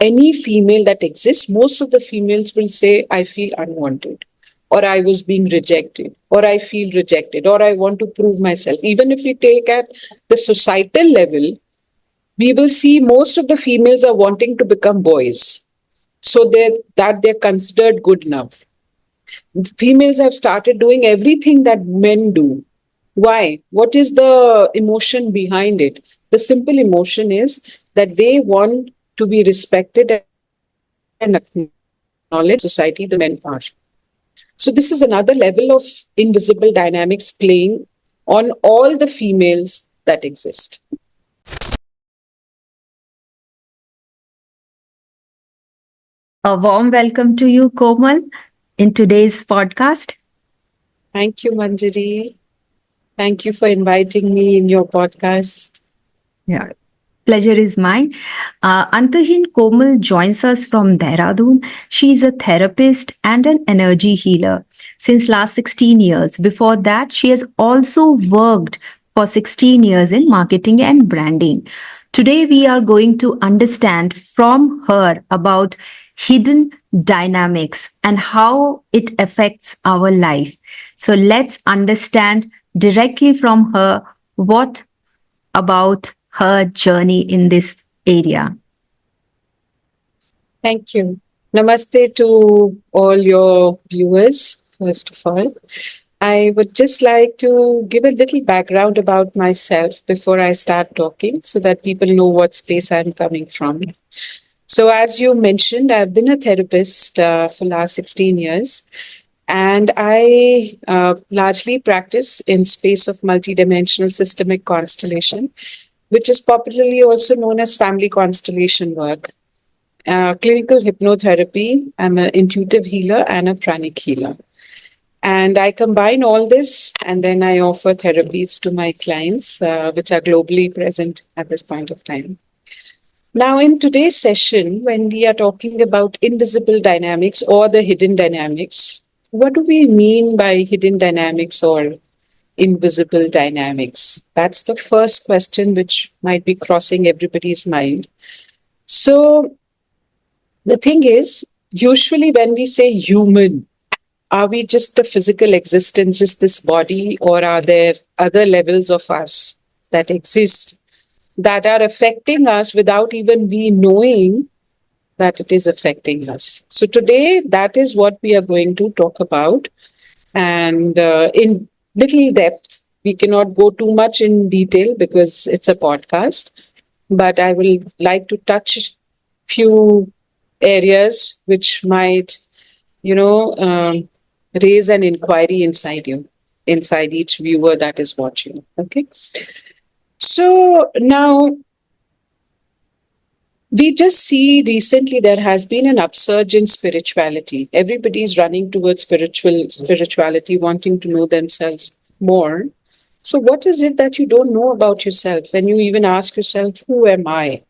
any female that exists, most of the females will say, I feel unwanted, or I was being rejected, or I feel rejected, or I want to prove myself. Even if we take at the societal level, we will see most of the females are wanting to become boys so that they're considered good enough. Females have started doing everything that men do. Why? What is the emotion behind it? The simple emotion is that they want to be respected and acknowledged society the men are. So this is another level of invisible dynamics playing on all the females that exist. A warm welcome to you, Komal, in today's podcast. Thank you, Manjari. Thank you for inviting me in your podcast. Yeah. Pleasure is mine. Antahin Komal joins us from Dehradun. She is a therapist and an energy healer since last 16 years. Before that, she has also worked for 16 years in marketing and branding. Today, we are going to understand from her about hidden dynamics and how it affects our life. So let's understand directly from her what about her journey in this area. Thank you. Namaste to all your viewers, first of all. I would just like to give a little background about myself before I start talking so that people know what space I'm coming from. So, as you mentioned, I've been a therapist for last 16 years, and I largely practice in space of multidimensional systemic constellation, which is popularly also known as family constellation work. Clinical hypnotherapy. I'm an intuitive healer and a pranic healer. And I combine all this and then I offer therapies to my clients, which are globally present at this point of time. Now, in today's session, when we are talking about invisible dynamics or the hidden dynamics, what do we mean by hidden dynamics or invisible dynamics? That's the first question which might be crossing everybody's mind. So, the thing is, usually when we say human, are we just a physical existence, just this body, or are there other levels of us that exist that are affecting us without even we knowing that it is affecting us? So today, that is what we are going to talk about. And in little depth, we cannot go too much in detail because it's a podcast. But I will like to touch few areas which might, you know, raise an inquiry inside you, inside each viewer that is watching. Okay. So now we just see recently there has been an upsurge in spirituality. Everybody is running towards spirituality, wanting to know themselves more. So what is it that you don't know about yourself? When you even ask yourself, who am I?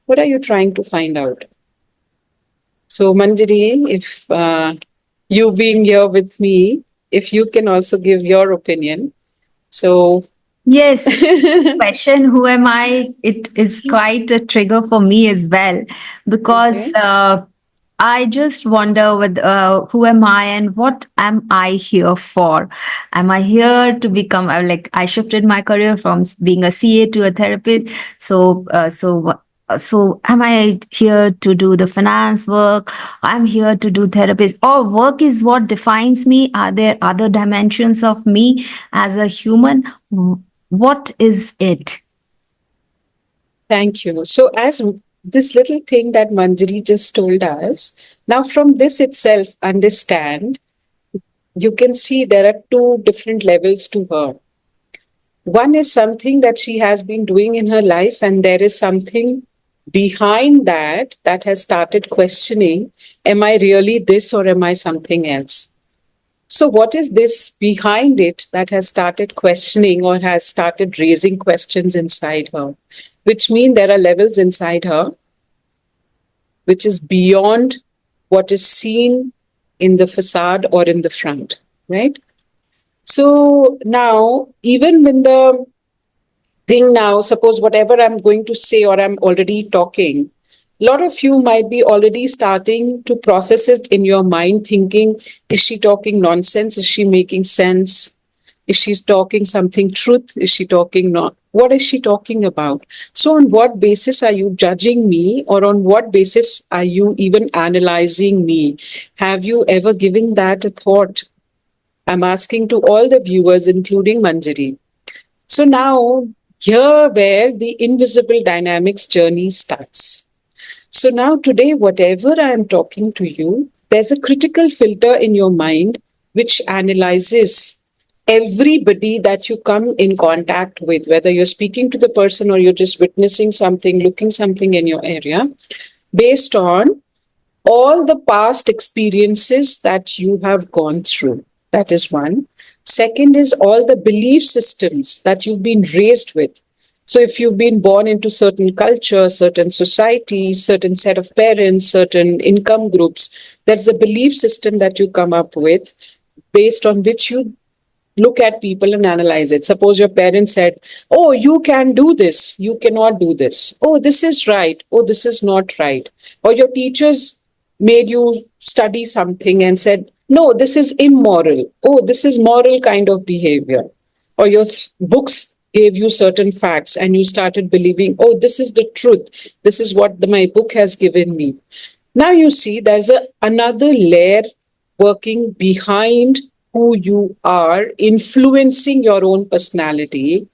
What are you trying to find out? So Manjari, if you being here with me, if you can also give your opinion. So Yes, question who am I? It is quite a trigger for me as well because okay. I just wonder with who am I and what am I here for? Am I here to become like I shifted my career from being a CA to a therapist? So am I here to do the finance work? I'm here to do therapist. Or work is what defines me? Are there other dimensions of me as a human? What is it? Thank you. So, as this little thing that Manjari just told us, now from this itself, understand, you can see there are two different levels to her. One is something that she has been doing in her life, and there is something behind that that has started questioning, am I really this or am I something else? So, what is this behind it that has started questioning or has started raising questions inside her? Which mean there are levels inside her which is beyond what is seen in the facade or in the front, right? So now, even when the thing now, suppose whatever I'm going to say or I'm already talking, a lot of you might be already starting to process it in your mind, thinking, is she talking nonsense? Is she making sense? Is she talking something truth? Is she talking not? What is she talking about? So, on what basis are you judging me, or on what basis are you even analyzing me? Have you ever given that a thought? I'm asking to all the viewers, including Manjari. So, now here where the invisible dynamics journey starts. So, now today, whatever I am talking to you, there's a critical filter in your mind which analyzes everybody that you come in contact with, whether you're speaking to the person or you're just witnessing something, looking something in your area, based on all the past experiences that you have gone through. That is one. Second is all the belief systems that you've been raised with. So if you've been born into certain culture, certain society, certain set of parents, certain income groups, there's a belief system that you come up with based on which you look at people and analyze it. Suppose your parents said, oh, you can do this, you cannot do this. Oh, this is right. Oh, this is not right. Or your teachers made you study something and said, no, this is immoral. Oh, this is moral kind of behavior. Or your books gave you certain facts and you started believing, oh, this is the truth. This is what my book has given me. Now you see there's another layer working behind who you are, influencing your own personality.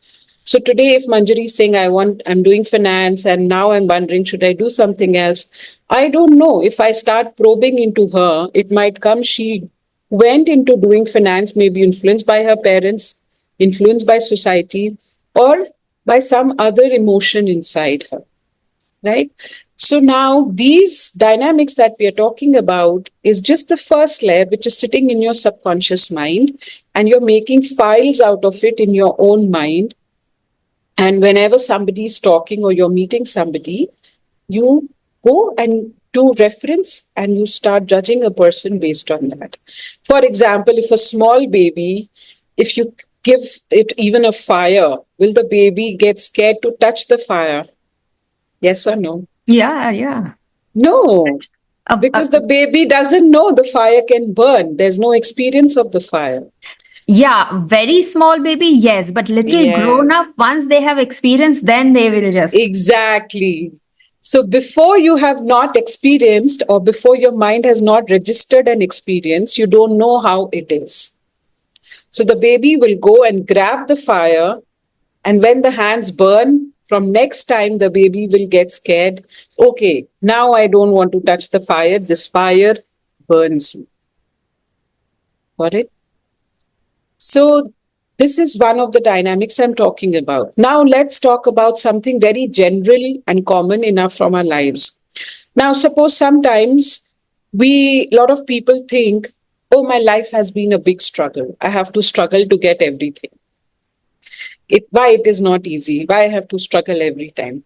So today, if Manjari is saying, I'm doing finance and now I'm wondering, should I do something else? I don't know. If I start probing into her, it might come she went into doing finance, maybe influenced by her parents, influenced by society, or by some other emotion inside her, right? So now these dynamics that we are talking about is just the first layer, which is sitting in your subconscious mind, and you're making files out of it in your own mind. And whenever somebody is talking or you're meeting somebody, you go and do reference and you start judging a person based on that. For example, if a small baby, if you give it even a fire, will the baby get scared to touch the fire? Yes or no? Yeah, yeah. No, because the baby doesn't know the fire can burn. There's no experience of the fire. Yeah, very small baby, yes, but little Yeah, grown up, once they have experience, then they will just. exactly. So before you have not experienced or before your mind has not registered an experience, you don't know how it is. So the baby will go and grab the fire, and when the hands burn, from next time the baby will get scared. Okay, now I don't want to touch the fire. This fire burns me. Got it? So this is one of the dynamics I'm talking about. Now let's talk about something very general and common enough from our lives. Now, suppose sometimes a lot of people think, oh, my life has been a big struggle. I have to struggle to get everything. Why it is not easy? Why I have to struggle every time?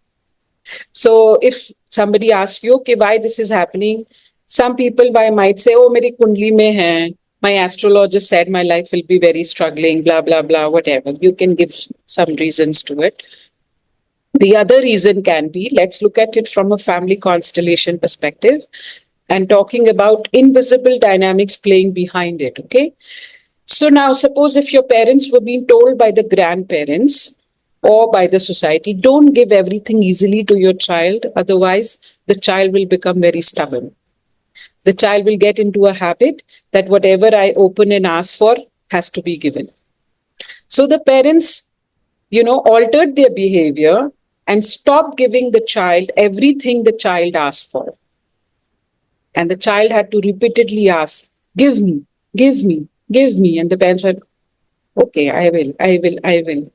So if somebody asks you, okay, why this is happening? Some people might say, oh, meri kundli mein hai. My astrologer said my life will be very struggling, blah, blah, blah, whatever. You can give some reasons to it. The other reason can be, let's look at it from a family constellation perspective and talking about invisible dynamics playing behind it, okay? So now suppose if your parents were being told by the grandparents or by the society, don't give everything easily to your child, otherwise the child will become very stubborn. The child will get into a habit that whatever I open and ask for has to be given. So the parents, altered their behavior and stopped giving the child everything the child asked for. And the child had to repeatedly ask, give me, give me, give me. And the parents were, okay, I will, I will, I will.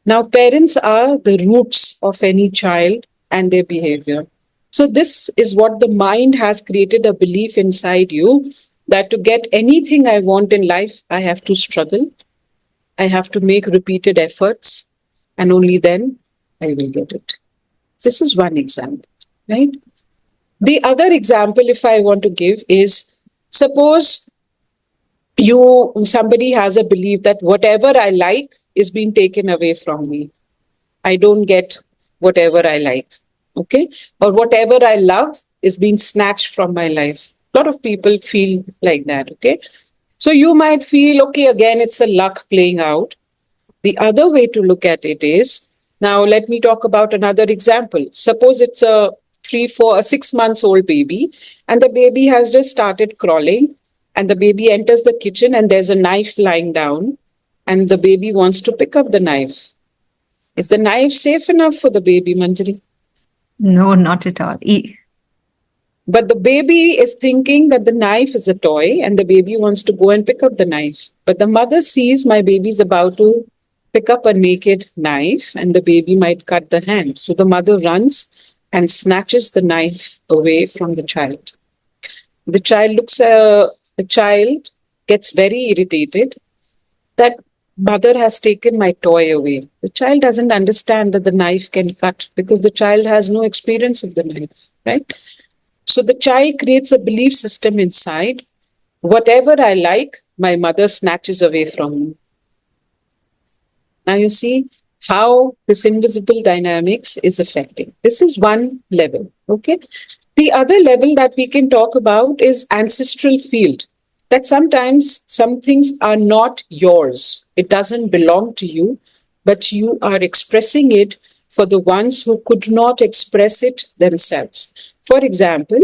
Now, parents are the roots of any child and their behavior. So this is what the mind has created a belief inside you that to get anything I want in life, I have to struggle. I have to make repeated efforts, and only then I will get it. This is one example, right? The other example, if I want to give, is suppose somebody has a belief that whatever I like is being taken away from me. I don't get whatever I like. Okay. Or whatever I love is being snatched from my life. A lot of people feel like that. Okay. So you might feel, okay, again, it's a luck playing out. The other way to look at it is, now let me talk about another example. Suppose it's a 6 months old baby, and the baby has just started crawling, and the baby enters the kitchen, and there's a knife lying down, and the baby wants to pick up the knife. Is the knife safe enough for the baby, Manjari? No, not at all. But the baby is thinking that the knife is a toy and the baby wants to go and pick up the knife. But the mother sees my baby's about to pick up a naked knife and the baby might cut the hand. So the mother runs and snatches the knife away from the child. The child gets very irritated that mother has taken my toy away. The child doesn't understand that the knife can cut because the child has no experience of the knife, right? So the child creates a belief system inside. Whatever I like, my mother snatches away from me. Now you see how this invisible dynamics is affecting. This is one level. Okay. The other level that we can talk about is ancestral field. That sometimes some things are not yours. It doesn't belong to you, but you are expressing it for the ones who could not express it themselves. For example,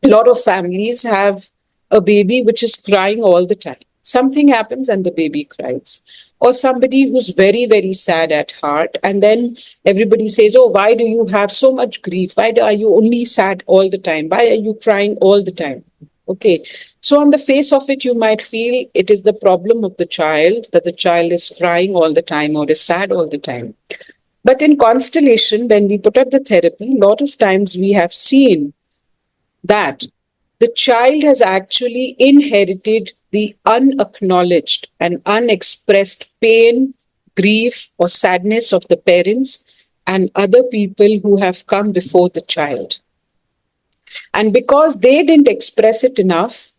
a lot of families have a baby which is crying all the time. Something happens and the baby cries. Or somebody who's very, very sad at heart. And then everybody says, oh, why do you have so much grief? Why are you only sad all the time? Why are you crying all the time? Okay. So on the face of it, you might feel it is the problem of the child, that the child is crying all the time or is sad all the time. But in constellation, when we put up the therapy, a lot of times we have seen that the child has actually inherited the unacknowledged and unexpressed pain, grief, or sadness of the parents and other people who have come before the child. And because they didn't express it enough,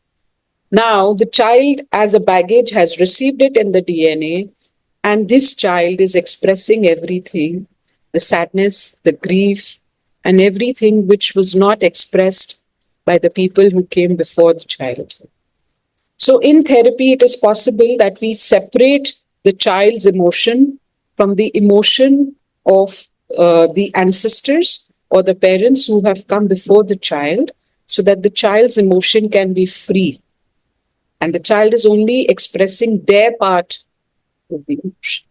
now the child, as a baggage, has received it in the DNA, and this child is expressing everything, the sadness, the grief, and everything which was not expressed by the people who came before the child. So in therapy, it is possible that we separate the child's emotion from the emotion of the ancestors or the parents who have come before the child, so that the child's emotion can be free. And the child is only expressing their part of the emotion,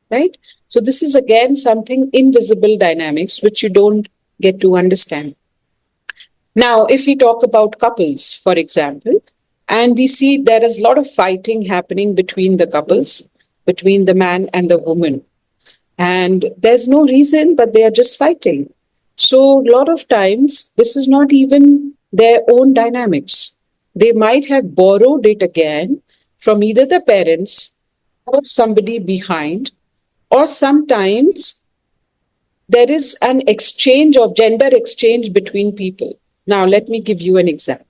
right? So this is again something invisible dynamics which you don't get to understand. Now, if we talk about couples, for example, and we see there is a lot of fighting happening between the couples, between the man and the woman. And there's no reason, but they are just fighting. So a lot of times, this is not even their own dynamics. They might have borrowed it again from either the parents or somebody behind, or sometimes there is an exchange of gender exchange between people. Now, let me give you an example.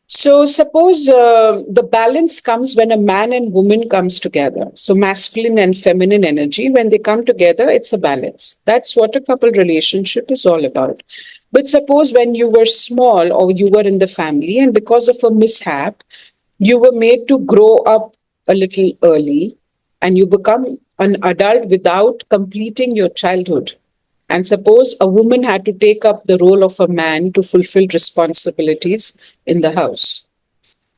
So suppose the balance comes when a man and woman comes together. So masculine and feminine energy, when they come together, it's a balance. That's what a couple relationship is all about. But suppose when you were small or you were in the family and because of a mishap, you were made to grow up a little early and you become an adult without completing your childhood. And suppose a woman had to take up the role of a man to fulfill responsibilities in the house.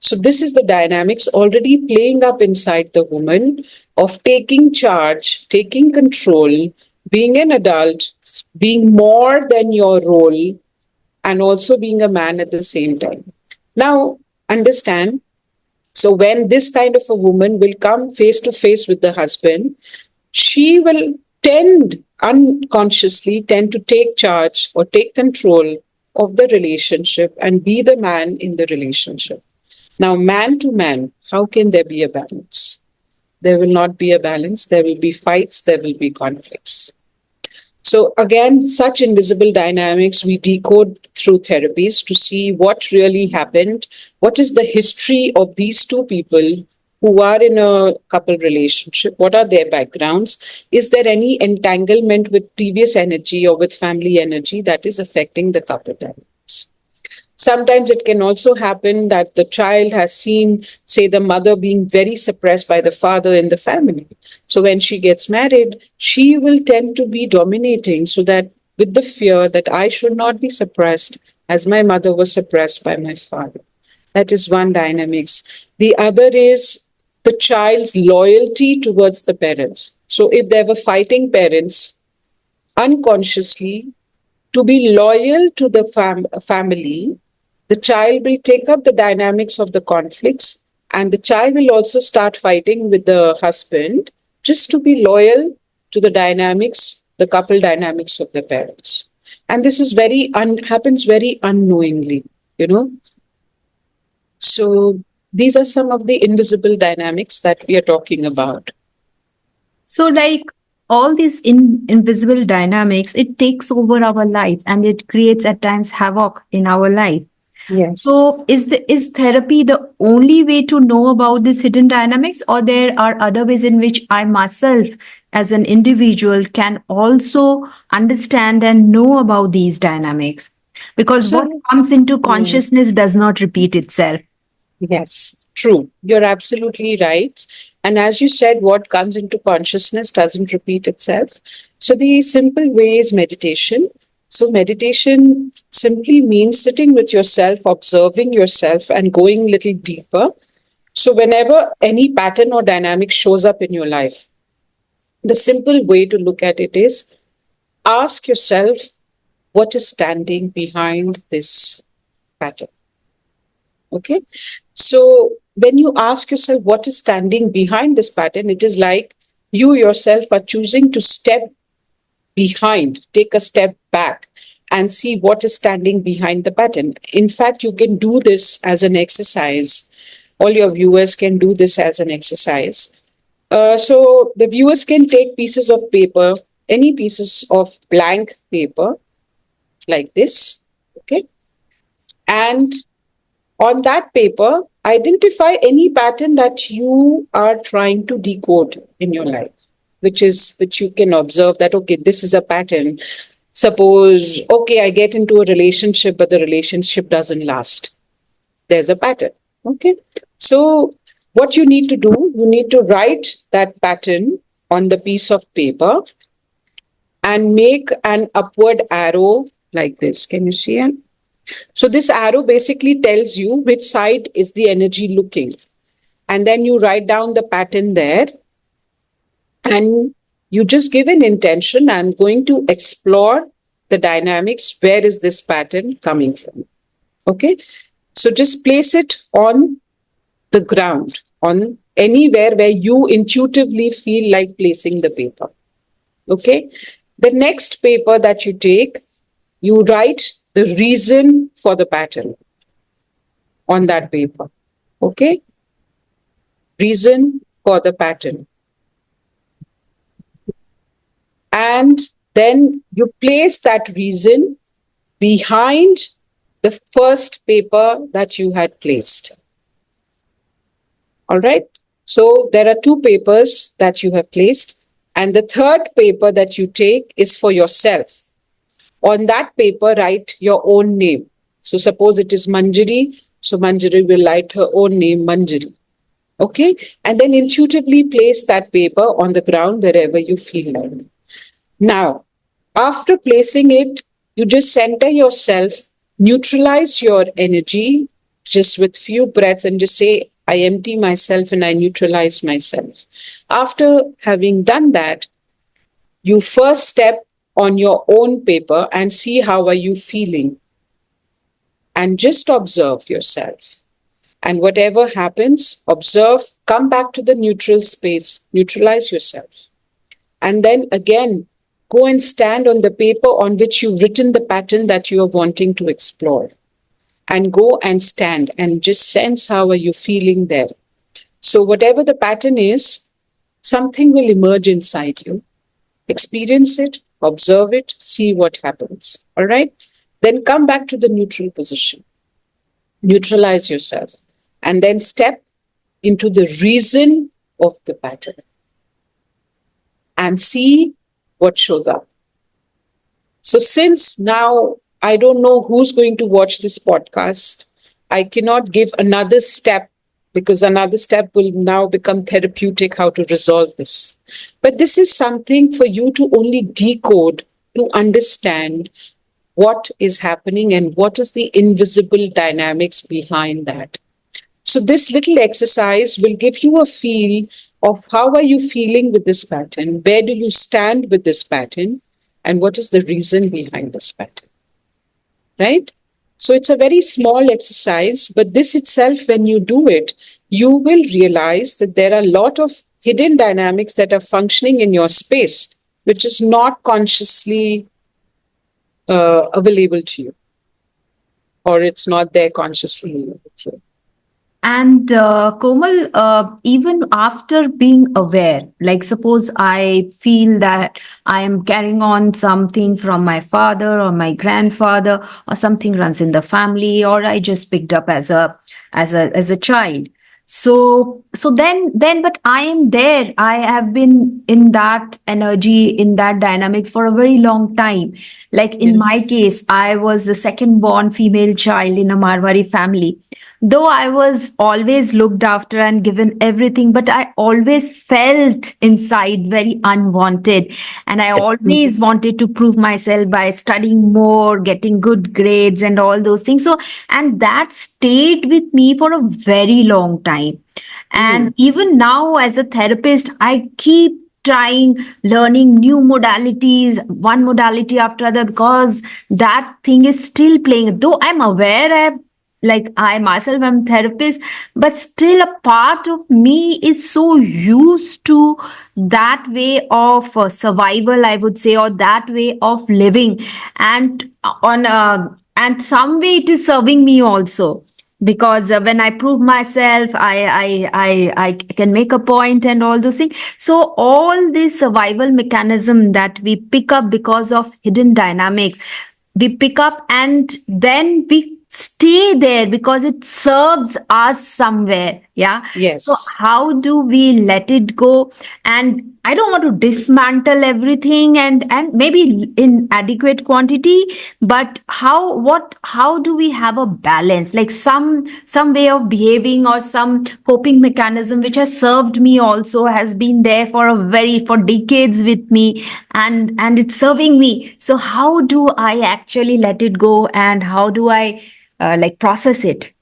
So this is the dynamics already playing up inside the woman of taking charge, taking control, being an adult, being more than your role, and also being a man at the same time. Now, understand, so when this kind of a woman will come face to face with the husband, she will unconsciously tend to take charge or take control of the relationship and be the man in the relationship. Now, man to man, how can there be a balance? There will not be a balance. There will be fights. There will be conflicts. So again, such invisible dynamics we decode through therapies to see what really happened, what is the history of these two people who are in a couple relationship, what are their backgrounds? Is there any entanglement with previous energy or with family energy that is affecting the couple dynamics? Sometimes it can also happen that the child has seen, say, the mother being very suppressed by the father in the family. So when she gets married, she will tend to be dominating, so that with the fear that I should not be suppressed as my mother was suppressed by my father. That is one dynamics. The other is the child's loyalty towards the parents. So if there were fighting parents, unconsciously, to be loyal to the family, the child will take up the dynamics of the conflicts, and the child will also start fighting with the husband just to be loyal to the dynamics, the couple dynamics of the parents. And this is happens very unknowingly, you know. So these are some of the invisible dynamics that we are talking about. So, like all these invisible dynamics, it takes over our life and it creates at times havoc in our life. Yes. So, is therapy the only way to know about these hidden dynamics, or there are other ways in which I myself, as an individual, can also understand and know about these dynamics? Because what So, comes into mm, consciousness does not repeat itself. yes, true. You're absolutely right. And as you said, what comes into consciousness doesn't repeat itself. So, the simple way is meditation. So, meditation simply means sitting with yourself, observing yourself, and going a little deeper. So, whenever any pattern or dynamic shows up in your life, the simple way to look at it is ask yourself what is standing behind this pattern. Okay. So when you ask yourself what is standing behind this pattern, it is like you yourself are choosing to step behind, take a step back, and see what is standing behind the pattern. In fact, you can do this as an exercise. All your viewers can do this as an exercise. So the viewers can take pieces of paper, any pieces of blank paper like this, okay, and on that paper, identify any pattern that you are trying to decode in your life, which you can observe that, okay, this is a pattern. Suppose, okay, I get into a relationship, but the relationship doesn't last. There's a pattern. Okay. So what you need to do, you need to write that pattern on the piece of paper and make an upward arrow like this. Can you see it? So this arrow basically tells you which side is the energy looking. And then you write down the pattern there and you just give an intention. I'm going to explore the dynamics. Where is this pattern coming from? Okay. So just place it on the ground, on anywhere where you intuitively feel like placing the paper. Okay. The next paper that you take, you write the reason for the pattern on that paper. Okay. Reason for the pattern. And then you place that reason behind the first paper that you had placed. All right. So there are two papers that you have placed, and the third paper that you take is for yourself. On that paper, write your own name. So suppose it is Manjari. So Manjari will write her own name, Manjari. Okay. And then intuitively place that paper on the ground wherever you feel like. Now, after placing it, you just center yourself, neutralize your energy just with few breaths and just say, I empty myself and I neutralize myself. After having done that, you first step on your own paper and see how are you feeling. And just observe yourself. And whatever happens, observe, come back to the neutral space, neutralize yourself. And then again, go and stand on the paper on which you've written the pattern that you are wanting to explore. And go and stand and just sense how are you feeling there. So whatever the pattern is, something will emerge inside you. Experience it, observe it, see what happens. All right? Then come back to the neutral position. Neutralize yourself. And then step into the reason of the pattern and see what shows up. So since now I don't know who's going to watch this podcast, I cannot give another step because another step will now become therapeutic how to resolve this. But this is something for you to only decode to understand what is happening and what is the invisible dynamics behind that. So this little exercise will give you a feel of how are you feeling with this pattern, where do you stand with this pattern, and what is the reason behind this pattern, right? So it's a very small exercise, but this itself, when you do it, you will realize that there are a lot of hidden dynamics that are functioning in your space, which is not consciously available to you, or it's not there consciously with you. And Komal, even after being aware, like suppose I feel that I am carrying on something from my father or my grandfather, or something runs in the family, or I just picked up as a child. So then, but I am there. I have been in that energy, in that dynamics for a very long time. Like in my Yes. case, I was the second born female child in a Marwari family. Though I was always looked after and given everything, but I always felt inside very unwanted. And I Mhm. always wanted to prove myself by studying more, getting good grades, and all those things. So, and that stayed with me for a very long time. And Mm. even now, as a therapist, I keep trying learning new modalities, one modality after other, because that thing is still playing. Though I'm aware, like I myself am therapist, but still a part of me is so used to that way of survival, I would say, or that way of living, and on and some way it is serving me also, because when I prove myself, I can make a point and all those things. So all this survival mechanism that we pick up because of hidden dynamics, we pick up and then we stay there because it serves us somewhere. Yeah. So Yes. how do we let it go? And I don't want to dismantle everything, and maybe in adequate quantity, but how do we have a balance, like some way of behaving or some coping mechanism which has served me also, has been there for decades with me, and it's serving me. So how do I actually let it go, and how do I like process it?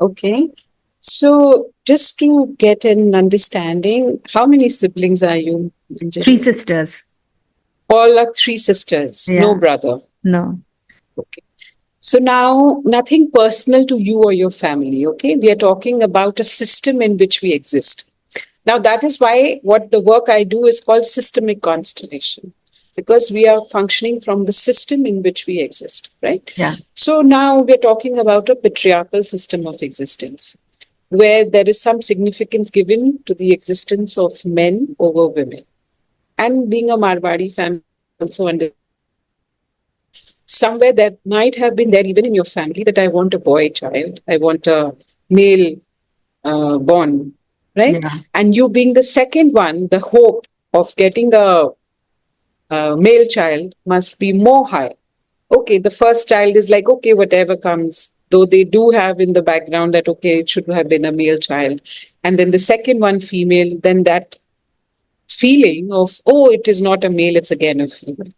Okay. So just to get an understanding, how many siblings are you, Three Anjali? sisters. All are three sisters, no Yeah. brother. No. Okay. So now nothing personal to you or your family. Okay. We are talking about a system in which we exist. Now that is why what the work I do is called systemic constellation, because we are functioning from the system in which we exist, right? Yeah. So now we're talking about a patriarchal system of existence, where there is some significance given to the existence of men over women. And being a Marwadi family, also under somewhere that might have been there even in your family that I want a boy child, I want a male born, right? Yeah. And you being the second one, the hope of getting a male child must be more high. Okay, the first child is like, okay, whatever comes, though they do have in the background that, okay, it should have been a male child. And then the second one, female, then that feeling of, oh, it is not a male, it's again a female.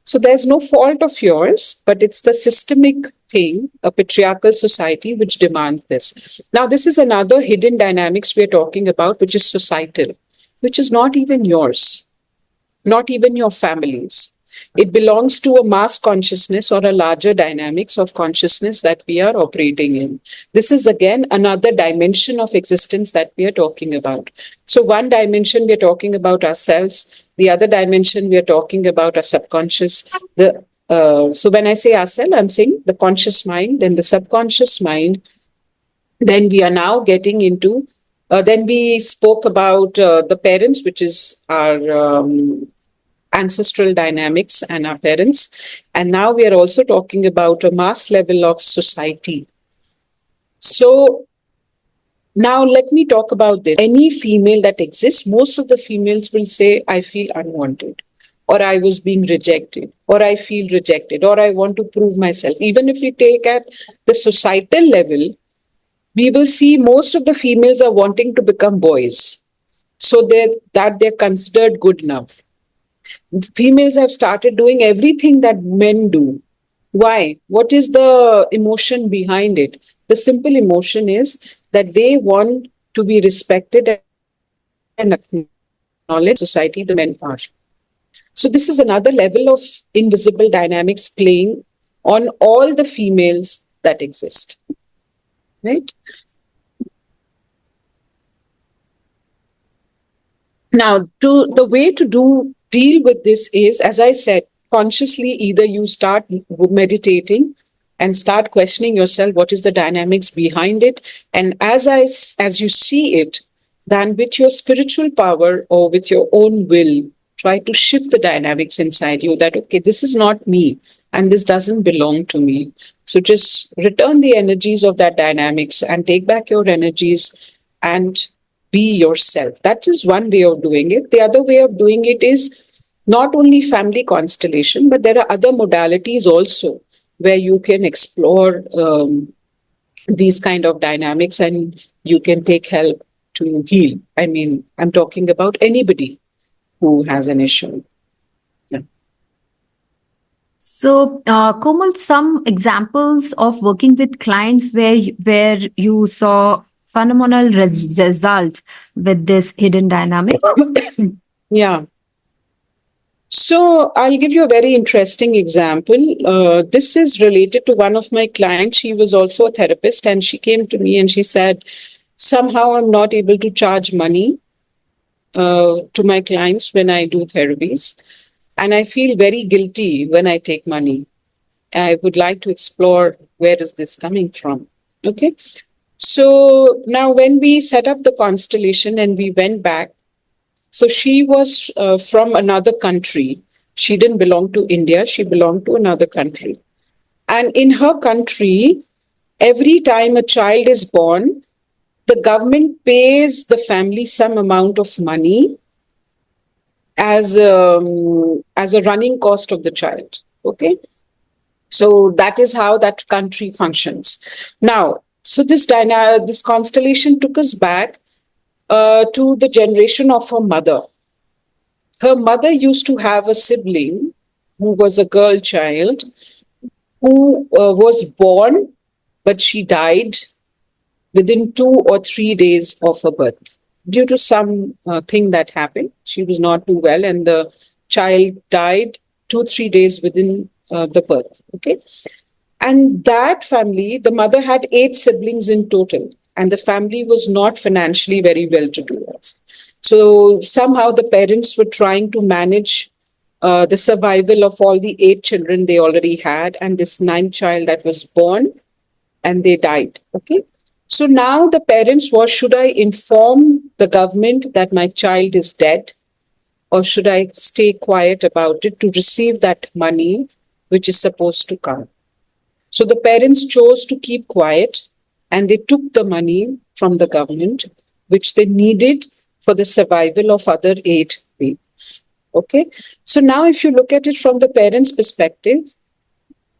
So there's no fault of yours, but it's the systemic thing, a patriarchal society, which demands this. Now, this is another hidden dynamics we're talking about, which is societal, which is not even yours, not even your family's. It belongs to a mass consciousness or a larger dynamics of consciousness that we are operating in. This is again another dimension of existence that we are talking about. So, one dimension we are talking about ourselves, the other dimension we are talking about our subconscious. So, when I say ourselves, I'm saying the conscious mind, then the subconscious mind. Then we are now getting into. Then we spoke about the parents, which is our ancestral dynamics and our parents. And now we are also talking about a mass level of society. So Now, let me talk about this. Any female that exists, most of the females will say, I feel unwanted, or I was being rejected, or I feel rejected, or I want to prove myself. Even if we take at the societal level, we will see most of the females are wanting to become boys, so they're considered good enough. Females have started doing everything that men do. Why? What is the emotion behind it? The simple emotion is that they want to be respected and acknowledged society the men are. So this is another level of invisible dynamics playing on all the females that exist. Right? Now, the way to deal with this is, as I said, consciously either you start meditating and start questioning yourself, what is the dynamics behind it, and as you see it, then with your spiritual power or with your own will, try to shift the dynamics inside you. That okay, this is not me, and this doesn't belong to me. So just return the energies of that dynamics and take back your energies and be yourself. That is one way of doing it. The other way of doing it is not only family constellation, but there are other modalities also where you can explore these kind of dynamics and you can take help to heal. I mean, I'm talking about anybody who has an issue. Yeah. So, Komal, some examples of working with clients where you saw phenomenal result with this hidden dynamic. Yeah. So I'll give you a very interesting example. This is related to one of my clients. She was also a therapist, and she came to me and she said, somehow I'm not able to charge money to my clients when I do therapies. And I feel very guilty when I take money. I would like to explore where is this coming from. Okay. So now when we set up the constellation and we went back, so she was from another country. She didn't belong to India. She belonged to another country. And in her country, every time a child is born, the government pays the family some amount of money as a running cost of the child. Okay. So that is how that country functions. Now, so this constellation took us back to the generation of her mother. Her mother used to have a sibling who was a girl child who was born, but she died within 2 or 3 days of her birth due to some thing that happened. She was not too well, and the child died 2 3 days within the birth. Okay. And that family, the mother had 8 siblings in total, and the family was not financially very well to do. So somehow the parents were trying to manage the survival of all the 8 children they already had, and this ninth child that was born, and they died. Okay. So now the parents were, should I inform the government that my child is dead, or should I stay quiet about it to receive that money which is supposed to come? So the parents chose to keep quiet and they took the money from the government, which they needed for the survival of other 8 babies. Okay. So now if you look at it from the parents' perspective,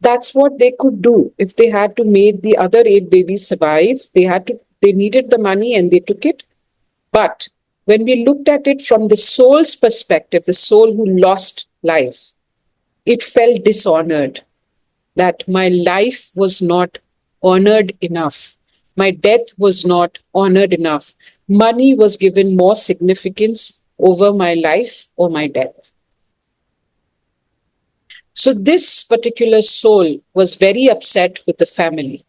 that's what they could do. If they had to make the other 8 babies survive, they needed the money and they took it. But when we looked at it from the soul's perspective, the soul who lost life, it felt dishonored, that my life was not honored enough. My death was not honored enough. Money was given more significance over my life or my death. So this particular soul was very upset with the family.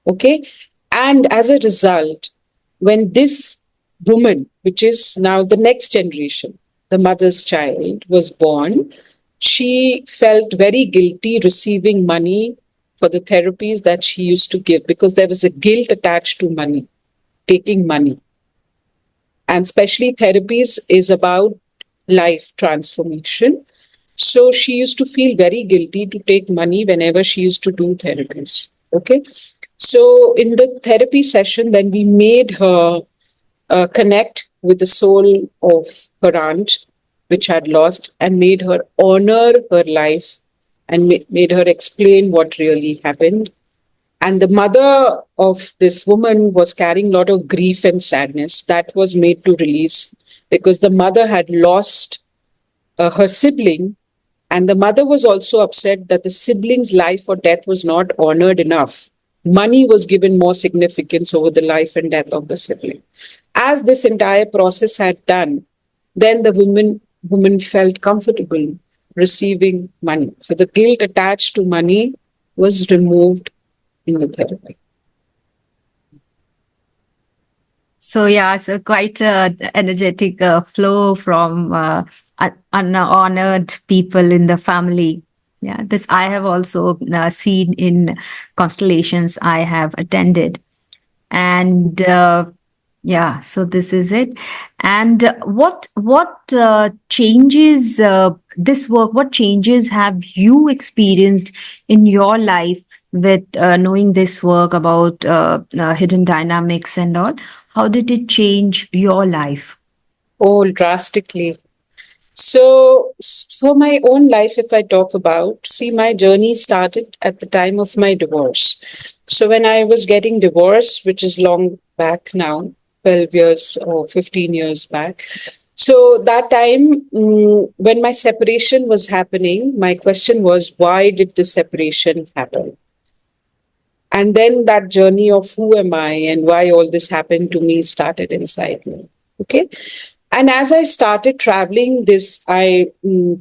Okay. And as a result, when this woman, which is now the next generation, the mother's child, was born, she felt very guilty receiving money for the therapies that she used to give, because there was a guilt attached to money, taking money. And especially therapies is about life transformation. So she used to feel very guilty to take money whenever she used to do therapies. Okay. So in the therapy session, then we made her connect with the soul of her aunt, which had lost, and made her honor her life and made her explain what really happened. And the mother of this woman was carrying a lot of grief and sadness that was made to release because the mother had lost her sibling. And the mother was also upset that the sibling's life or death was not honored enough. Money was given more significance over the life and death of the sibling. As this entire process had done, then the woman felt comfortable receiving money. So the guilt attached to money was removed in the therapy. So yeah, so quite energetic flow from unhonored people in the family. Yeah, this I have also seen in constellations I have attended, and yeah, so this is it. And what changes this work? What changes have you experienced in your life with knowing this work about hidden dynamics and all? How did it change your life? Oh, drastically. So, for my own life, if I talk about, see, my journey started at the time of my divorce. So, when I was getting divorced, which is long back now, 12 years or 15 years back. So, that time, when my separation was happening, my question was, why did the separation happen? And then that journey of who am I and why all this happened to me started inside me. Okay. And as I started traveling this,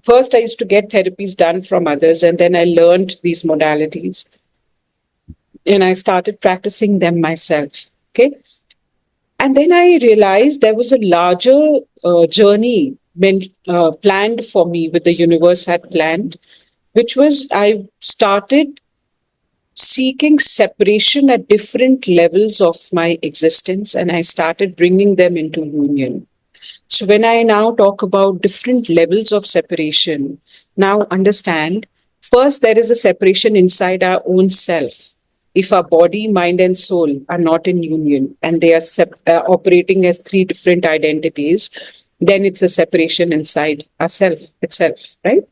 first I used to get therapies done from others, and then I learned these modalities and I started practicing them myself. Okay. And then I realized there was a larger journey planned for me, with the universe had planned, which was I started seeking separation at different levels of my existence, and I started bringing them into union. So when I now talk about different levels of separation, now understand, first there is a separation inside our own self. If our body, mind, and soul are not in union and they are operating as three different identities, then it's a separation inside ourself itself, right?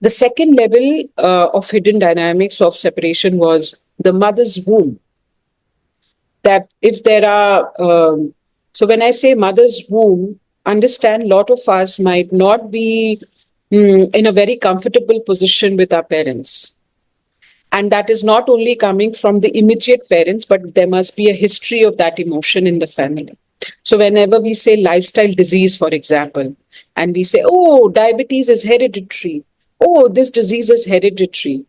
The second level of hidden dynamics of separation was the mother's womb. That if there are, so when I say mother's womb, understand a lot of us might not be in a very comfortable position with our parents. And that is not only coming from the immediate parents, but there must be a history of that emotion in the family. So whenever we say lifestyle disease, for example, and we say, oh, diabetes is hereditary, oh, this disease is hereditary.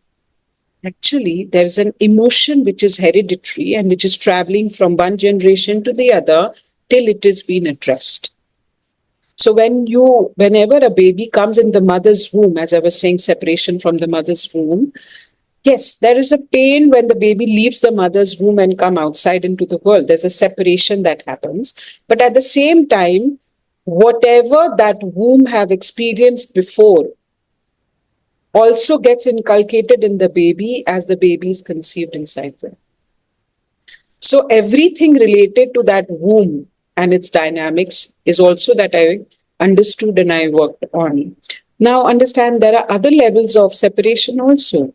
Actually, there's an emotion which is hereditary and which is traveling from one generation to the other till it is been addressed. So whenever a baby comes in the mother's womb, as I was saying, separation from the mother's womb, yes, there is a pain when the baby leaves the mother's womb and come outside into the world. There's a separation that happens. But at the same time, whatever that womb have experienced before also gets inculcated in the baby as the baby is conceived inside them. So everything related to that womb and its dynamics is also that I understood and I worked on. Now understand there are other levels of separation also.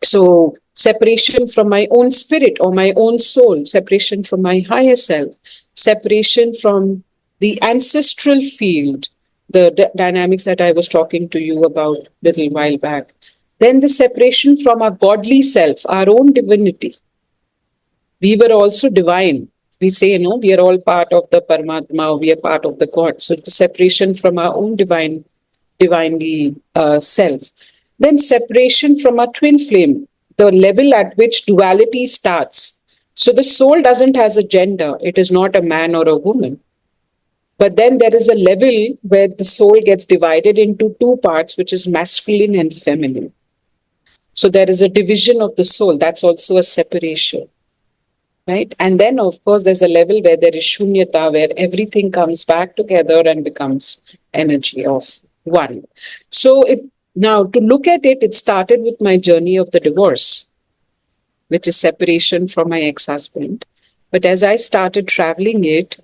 So separation from my own spirit or my own soul, separation from my higher self, separation from the ancestral field, the dynamics that I was talking to you about a little while back. Then the separation from our godly self, our own divinity. We were also divine. We say, we are all part of the Paramatma, we are part of the God. So the separation from our own divinely self. Then separation from our twin flame, the level at which duality starts. So the soul doesn't have a gender. It is not a man or a woman. But then there is a level where the soul gets divided into two parts, which is masculine and feminine. So there is a division of the soul. That's also a separation. Right? And then, of course, there's a level where there is shunyata, where everything comes back together and becomes energy of one. So now to look at it, it started with my journey of the divorce. which is separation from my ex-husband. But as I started traveling it,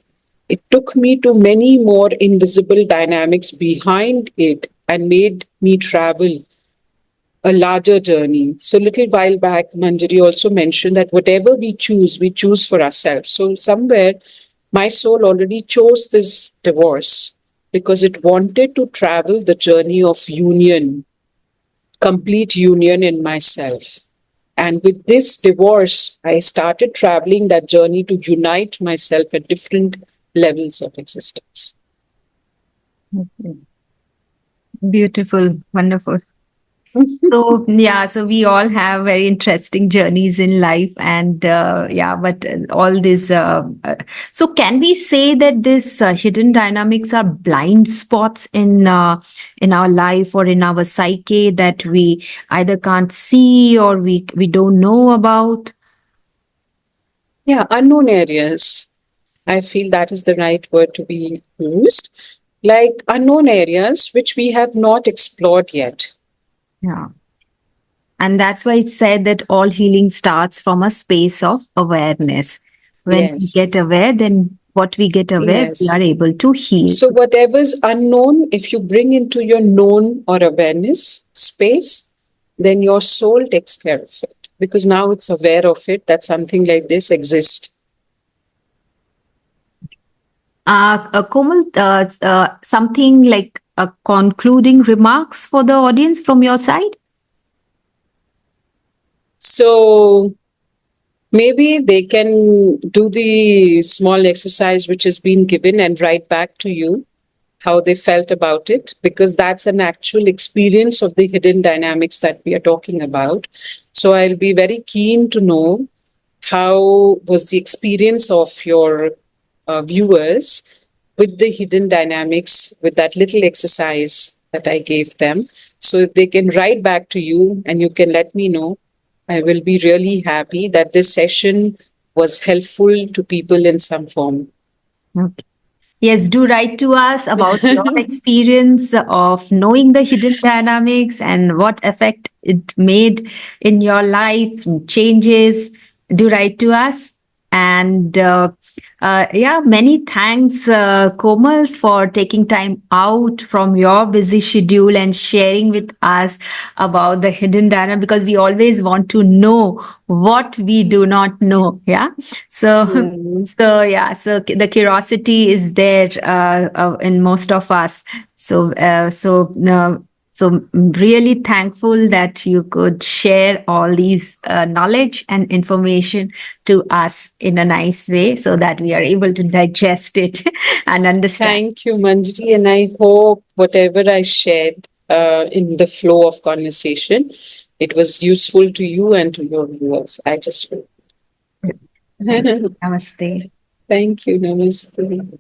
it took me to many more invisible dynamics behind it and made me travel a larger journey. So, little while back, Manjari also mentioned that whatever we choose for ourselves. So, somewhere my soul already chose this divorce because it wanted to travel the journey of union, complete union in myself. And with this divorce, I started traveling that journey to unite myself at different levels of existence. Beautiful, wonderful. So yeah, so we all have very interesting journeys in life, and yeah, but all this. So can we say that this hidden dynamics are blind spots in our life or in our psyche that we either can't see or we don't know about? Yeah, unknown areas. I feel that is the right word to be used. Like unknown areas which we have not explored yet. Yeah. And that's why it's said that all healing starts from a space of awareness. When we Yes. get aware, then what we get aware, we Yes. are able to heal. So, whatever's unknown, if you bring into your known or awareness space, then your soul takes care of it because now it's aware of it that something like this exists. Komal, something like concluding remarks for the audience from your side? So, maybe they can do the small exercise which has been given and write back to you how they felt about it, because that's an actual experience of the hidden dynamics that we are talking about. So I'll be very keen to know how was the experience of your viewers with the hidden dynamics, with that little exercise that I gave them. So if they can write back to you and you can let me know, I will be really happy that this session was helpful to people in some form. Okay. Yes, do write to us about your experience of knowing the hidden dynamics and what effect it made in your life, changes. Do write to us. And yeah, many thanks, Komal, for taking time out from your busy schedule and sharing with us about the hidden dynamic because we always want to know what we do not know. Yeah. So Mm. so yeah, so the curiosity is there in most of us. So really thankful that you could share all these knowledge and information to us in a nice way, so that we are able to digest it and understand. Thank you, Manjri, and I hope whatever I shared in the flow of conversation, it was useful to you and to your viewers. I just hope. Thank you. Namaste. Thank you, Namaste.